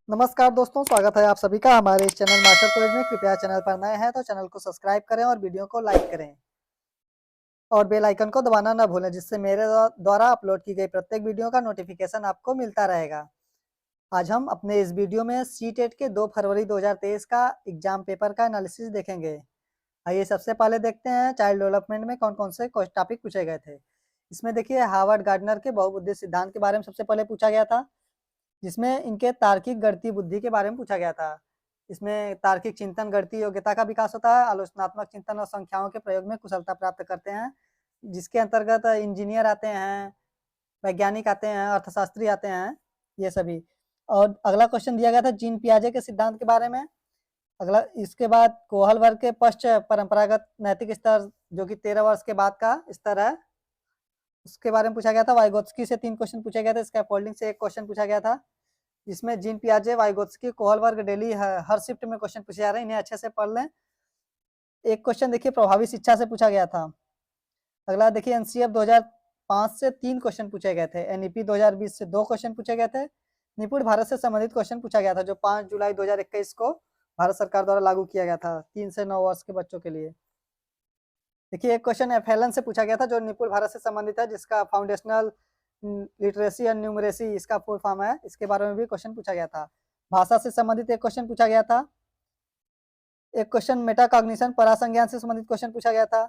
नमस्कार दोस्तों, स्वागत है आप सभी का हमारे इस चैनल मास्टर क्विज में। कृपया चैनल पर नए हैं तो चैनल को सब्सक्राइब करें और वीडियो को लाइक करें और बेल आइकन को दबाना ना भूलें, जिससे मेरे द्वारा अपलोड की गई प्रत्येक वीडियो का नोटिफिकेशन आपको मिलता रहेगा। आज हम अपने इस वीडियो में सीटेट के 2 फरवरी 2023 का एग्जाम पेपर का एनालिसिस देखेंगे। आइए सबसे पहले देखते हैं चाइल्ड डेवलपमेंट में कौन-कौन से टॉपिक पूछे गए थे। इसमें देखिए हार्वर्ड गार्डनर के बहुबुद्धि सिद्धांत के बारे में सबसे पहले पूछा गया था, जिसमें इनके तार्किक गणितीय बुद्धि के बारे में पूछा गया था। इसमें तार्किक चिंतन गणितीय योग्यता का विकास होता है, आलोचनात्मक चिंतन और संख्याओं के प्रयोग में कुशलता प्राप्त करते हैं, जिसके अंतर्गत इंजीनियर आते हैं, वैज्ञानिक आते हैं, अर्थशास्त्री आते हैं, ये सभी। और अगला क्वेश्चन दिया गया था जीन पियाजे के सिद्धांत के बारे में। अगला इसके बाद कोहल वर्ग के पश्चात परंपरागत नैतिक स्तर, जो कि 13 वर्ष के बाद का स्तर है, उसके बारे में पूछा गया था। वाइगोत्स्की से 3 क्वेश्चन पूछे गए थे, स्कैफोल्डिंग से 1 क्वेश्चन पूछा गया था। इसमें जीन पियाजे, वाइगोत्स्की, कोहलबर्ग डेली हर शिफ्ट में क्वेश्चन पूछे जा रहे हैं, इन्हें अच्छे से पढ़ लें। एक क्वेश्चन देखिए प्रभावी शिक्षा से पूछा गया था। अगला देखिए एनसीएफ 2005 से 3 क्वेश्चन पूछे गए थे। एनईपी 2020 से 2 क्वेश्चन पूछे गए थे। निपुण भारत से संबंधित क्वेश्चन पूछा गया था, जो 5 जुलाई 2021 को भारत सरकार द्वारा लागू किया गया था 3 से 9 वर्ष के बच्चों के लिए। देखिए एक क्वेश्चन एफएलएन से पूछा गया था, जो निपुण भारत से संबंधित है, जिसका फाउंडेशनल लिटरेसी एंड न्यूमरेसी इसका फुल फॉर्म है। इसके बारे में भी क्वेश्चन पूछा गया था। भाषा से संबंधित एक क्वेश्चन पूछा गया था। एक क्वेश्चन मेटाकॉग्निशन परासंज्ञान से संबंधित क्वेश्चन पूछा गया था।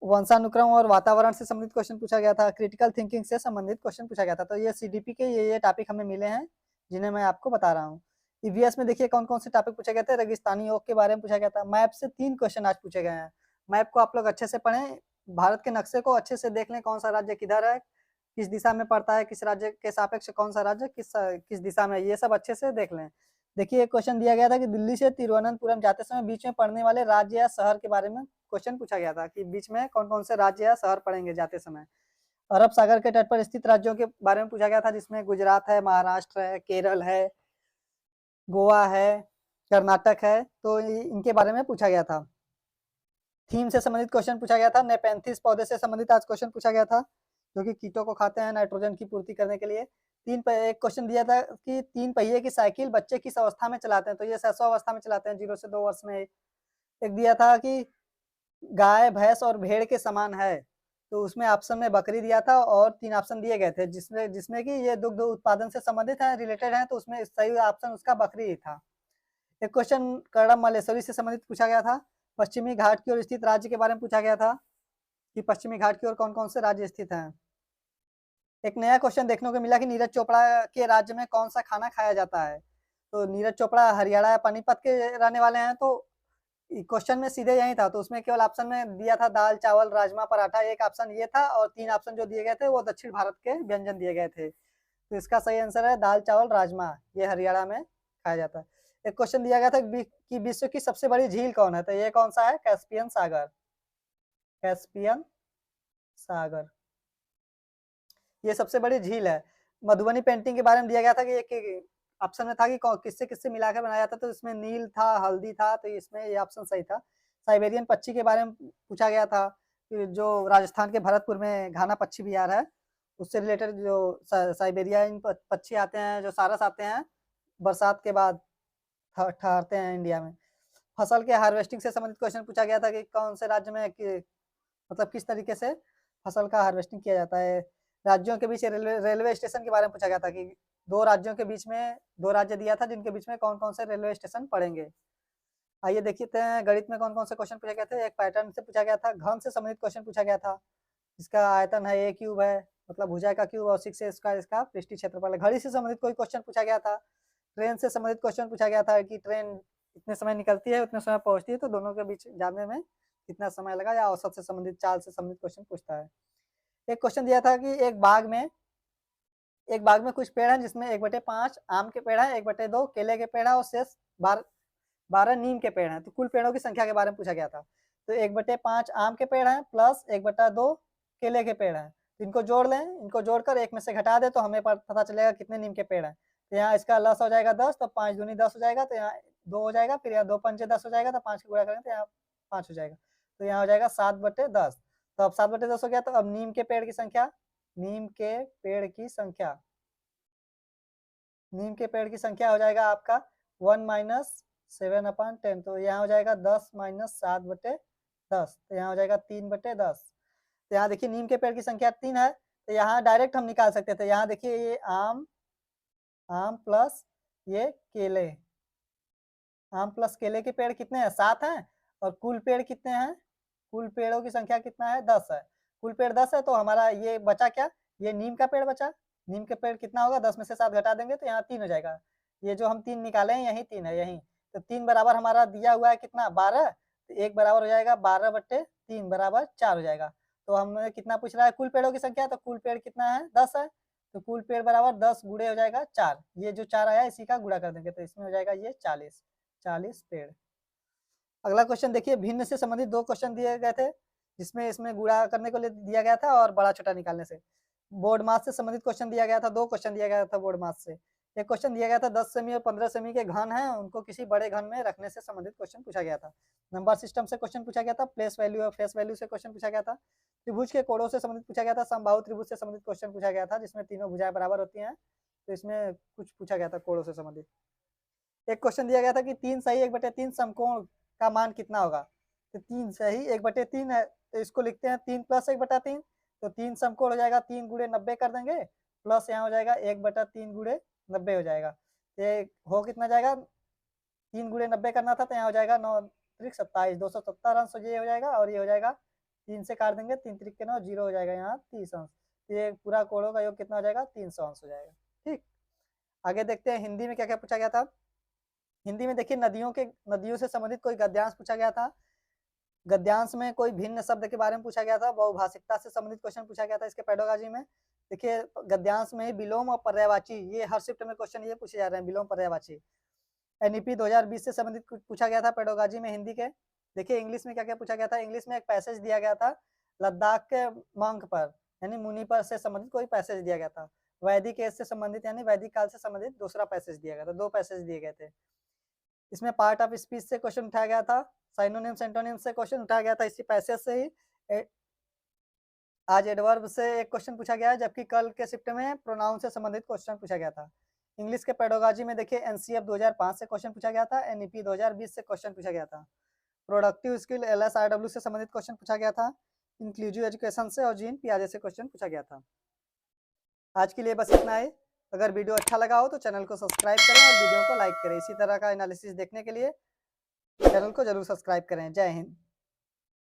वंशानुक्रम और वातावरण से संबंधित क्वेश्चन पूछा गया था। क्रिटिकल थिंकिंग से संबंधित क्वेश्चन पूछा गया था। तो ये सीडीपी के ये टॉपिक हमें मिले हैं, जिन्हें मैं आपको बता रहा हूँ। ईवीएस में देखिए कौन कौन से टॉपिक पूछे गए थे। रेगिस्तानी योग के बारे में पूछा गया था। मैप से 3 क्वेश्चन आज पूछे गए हैं। मैप को आप लोग अच्छे से पढ़ें, भारत के नक्शे को अच्छे से देख लें, कौन सा राज्य किधर है, किस दिशा में पड़ता है, किस राज्य के सापेक्ष कौन सा राज्य किस दिशा में है, ये सब अच्छे से देख लें। देखिए एक क्वेश्चन दिया गया था कि दिल्ली से तिरुवनंतपुरम जाते समय बीच में पड़ने वाले राज्य या शहर के बारे में क्वेश्चन पूछा गया था, कि बीच में कौन कौन से राज्य या शहर पड़ेंगे जाते समय। अरब सागर के तट पर स्थित राज्यों के बारे में पूछा गया था, जिसमें गुजरात है, महाराष्ट्र है, केरल है, गोवा है, कर्नाटक है। तो इनके बारे में पूछा गया था। थीम से संबंधित क्वेश्चन पूछा गया था। नेपेंथिस पौधे से संबंधित आज क्वेश्चन पूछा गया था, जो कि कीटों को खाते हैं नाइट्रोजन की पूर्ति करने के लिए। एक क्वेश्चन दिया था कि 3 पहिए की साइकिल बच्चे किस अवस्था में चलाते हैं। तो ये शैशव अवस्था में चलाते हैं, 0 से 2 वर्ष में। एक दिया था कि गाय, भैंस और भेड़ के समान है। तो उसमें ऑप्शन में बकरी दिया था और 3 ऑप्शन दिए गए थे, जिसमें जिसमें कि ये दुग्ध उत्पादन से संबंधित है, रिलेटेड है। तो उसमें सही ऑप्शन उसका बकरी ही था। एक क्वेश्चन कर्णम मल्लेश्वरी से संबंधित पूछा गया था। पश्चिमी घाट की ओर स्थित राज्य के बारे में पूछा गया था, कि पश्चिमी घाट की ओर कौन-कौन से राज्य स्थित हैं। एक नया क्वेश्चन देखने को मिला कि नीरज चोपड़ा के राज्य में कौन सा खाना खाया जाता है। तो नीरज चोपड़ा हरियाणा या पानीपत के रहने वाले हैं, तो क्वेश्चन में सीधे यही था। तो उसमें केवल ऑप्शन में दिया था दाल, चावल, राजमा, पराठा, एक ऑप्शन ये था, और 3 ऑप्शन जो दिए गए थे वो दक्षिण भारत के व्यंजन दिए गए थे। तो इसका सही आंसर है दाल, चावल, राजमा, ये हरियाणा में खाया जाता है। एक क्वेश्चन दिया गया था कि विश्व की सबसे बड़ी झील कौन है। तो ये कौन सा है, कैस्पियन सागर। कैस्पियन सागर ये सबसे बड़ी झील है। मधुबनी पेंटिंग के बारे में दिया गया था कि एक ऑप्शन में था कि किससे किससे मिलाकर बनाया जाता है। तो इसमें नील था, हल्दी था, तो इसमें ये ऑप्शन सही था। साइबेरियन पक्षी के बारे में पूछा गया था, कि जो राजस्थान के भरतपुर में घाना पक्षी विहार है, उससे रिलेटेड जो साइबेरियन पक्षी आते हैं, जो सारस आते हैं, बरसात के बाद ठहरते हैं इंडिया में। फसल के हार्वेस्टिंग से संबंधित क्वेश्चन पूछा गया था, कि कौन से राज्य में मतलब किस तरीके से फसल का हार्वेस्टिंग किया जाता है। राज्यों के बीच रेलवे स्टेशन के बारे में पूछा गया था, कि 2 राज्यों के बीच में 2 राज्य दिया था, जिनके बीच में कौन-कौन से रेलवे स्टेशन पड़ेंगे। आइए देखते हैं गणित में कौन-कौन से क्वेश्चन पूछे गए थे। एक पैटर्न से पूछा गया था। घन से संबंधित क्वेश्चन पूछा गया था, जिसका आयतन है a क्यूब है, मतलब भुजा का क्यूब, और 6a स्क्वायर इसका पृष्ठीय क्षेत्रफल है। घड़ी से संबंधित कोई क्वेश्चन पूछा गया था। ट्रेन से संबंधित क्वेश्चन पूछा गया था, कि ट्रेन इतने समय निकलती है, उतने समय पहुंचती है, तो दोनों के बीच जाने में कितना समय लगा, या औसत से संबंधित, चाल से संबंधित क्वेश्चन पूछता है। एक क्वेश्चन दिया था कि एक बाग में कुछ पेड़ हैं, जिसमें 1/5 आम के पेड़ हैं, 1/2 केले के पेड़ हैं, और शेष 12 नीम के पेड़ हैं। तो कुल पेड़ों की संख्या के बारे में पूछा गया था। तो 1/5 आम के पेड़ हैं प्लस 1/2 केले के पेड़ हैं। तो इनको जोड़ लें, इनको जोड़कर 1 में से घटा दें, तो हमें पता चलेगा कितने नीम के पेड़ हैं। तो यहाँ इसका लस हो जाएगा 10, तो 5 दूनी 10 हो जाएगा, तो यहाँ 2 हो जाएगा, फिर यहाँ 2 पंचे 10 हो जाएगा, तो 5 को गुणा करेंगे तो यहाँ 5 हो जाएगा। तो यहाँ हो जाएगा 7/10। तो अब 7/10 हो गया। तो अब नीम के पेड़ की संख्या नीम के पेड़ की संख्या हो जाएगा आपका 1 माइनस 7/10, तो यहाँ हो जाएगा 10 माइनस 7/10, तो यहाँ हो जाएगा 3/10। तो यहाँ देखिए नीम के पेड़ की संख्या 3 है, तो यहाँ डायरेक्ट हम निकाल सकते थे। यहाँ देखिए ये आम प्लस ये केले, आम प्लस केले के पेड़ कितने हैं? 7 हैं, और कुल पेड़ कितने हैं? कुल पेड़ों की संख्या कितना है? 10 है। कुल पेड़ 10 है, तो हमारा ये बचा क्या? ये नीम का पेड़ बचा। नीम के पेड़ कितना होगा? 10 में से 7 घटा देंगे तो यहाँ 3 हो जाएगा। ये जो हम 3 निकाले हैं यही 3 है, यही। तो 3 बराबर हमारा दिया हुआ है कितना? 12, तो 1 बराबर हो जाएगा 12/3 बराबर 4 हो जाएगा। तो हमें कितना पूछ रहा है? कुल पेड़ों की संख्या, तो कुल पेड़ कितना है? 10 है, तो कुल पेड़ बराबर 10 गुणे हो जाएगा 4। ये जो 4 आया इसी का गुणा कर देंगे, तो इसमें हो जाएगा ये 40 पेड़। अगला क्वेश्चन देखिए, भिन्न से संबंधित 2 क्वेश्चन दिए गए थे, जिसमें इसमें गुणा करने को दिया गया था और बड़ा छोटा निकालने से। बोर्ड मास से संबंधित क्वेश्चन दिया गया था, 2 क्वेश्चन दिया गया था बोर्ड मास से। एक क्वेश्चन दिया गया था 10 सेमी और 15 सेमी के घन हैं, उनको किसी बड़े घन में रखने से संबंधित क्वेश्चन पूछा गया था। नंबर सिस्टम से क्वेश्चन पूछा गया था, प्लेस वैल्यू और फेस वैल्यू से क्वेश्चन पूछा गया था। त्रिभुज के कोणों से संबंधित पूछा गया था, समबाहु त्रिभुज से संबंधित क्वेश्चन पूछा गया था, जिसमें तीनों भुजाएं बराबर होती हैं, तो इसमें कुछ पूछा गया था कोणों से संबंधित। एक क्वेश्चन दिया गया था कि 3 सही 1/3 समकोण का मान कितना होगा? तो 3 सही 1/3 है, तो इसको लिखते हैं 3 प्लस 1/3, तो 3 समकोण हो जाएगा 3 गुणे 90 कर देंगे, प्लस यहाँ हो जाएगा 1/3 गुणे 90 हो जाएगा। ये हो कितना जाएगा? 3 गुणे 90 करना था, तो यहाँ हो जाएगा 9 त्रिक 27, 270 अंश ये हो जाएगा, और ये हो जाएगा 3 से काट देंगे, 3 त्रिक के 9, 0 हो जाएगा यहाँ 30 अंश। ये पूरा कोणों का योग कितना हो जाएगा? 300 अंश हो जाएगा। ठीक, आगे देखते हैं हिंदी में क्या क्या पूछा गया था। हिंदी में देखिए नदियों से संबंधित कोई गद्यांश पूछा गया था। गद्यांश में कोई भिन्न शब्द के बारे में पूछा गया था। बहुभाषिकता से संबंधित क्वेश्चन पूछा गया था इसके पेडागोजी में। देखिए गद्यांश में ही विलोम और पर्यायवाची, ये हर शिफ्ट में क्वेश्चन ये पूछे जा रहे हैं, विलोम पर्यायवाची। एनईपी 2020 से संबंधित पूछा गया था पेडागोजी में हिंदी के। देखिए इंग्लिश में क्या क्या पूछा गया था। इंग्लिश में एक पैसेज दिया गया था, लद्दाख के मंक पर यानी मुनि पर से संबंधित कोई पैसेज दिया गया था। वैदिक एज से संबंधित यानी वैदिक काल से संबंधित दूसरा पैसेज दिया गया था, 2 पैसेज दिए गए थे। इसमें पार्ट ऑफ स्पीच से क्वेश्चन उठाया गया था, साइनोनिम्स एंटोनिम्स से क्वेश्चन उठाया गया था इसी पैसेज से ही। आज एडवर्ब से एक क्वेश्चन पूछा गया है, जबकि कल के शिफ्ट में प्रोनाउन से संबंधित क्वेश्चन पूछा गया था। इंग्लिश के पेडागोजी में देखिए एनसीएफ 2005 से क्वेश्चन पूछा गया था, एनईपी 2020 से क्वेश्चन पूछा गया था। प्रोडक्टिव स्किल एलएसआरडब्ल्यू से संबंधित क्वेश्चन पूछा गया था। इंक्लूसिव एजुकेशन से और जीन पियाजे से क्वेश्चन पूछा गया था। आज के लिए बस इतना ही। अगर वीडियो अच्छा लगा हो तो चैनल को सब्सक्राइब करें और वीडियो को लाइक करें। इसी तरह का एनालिसिस देखने के लिए चैनल को जरूर सब्सक्राइब करें। जय हिंद।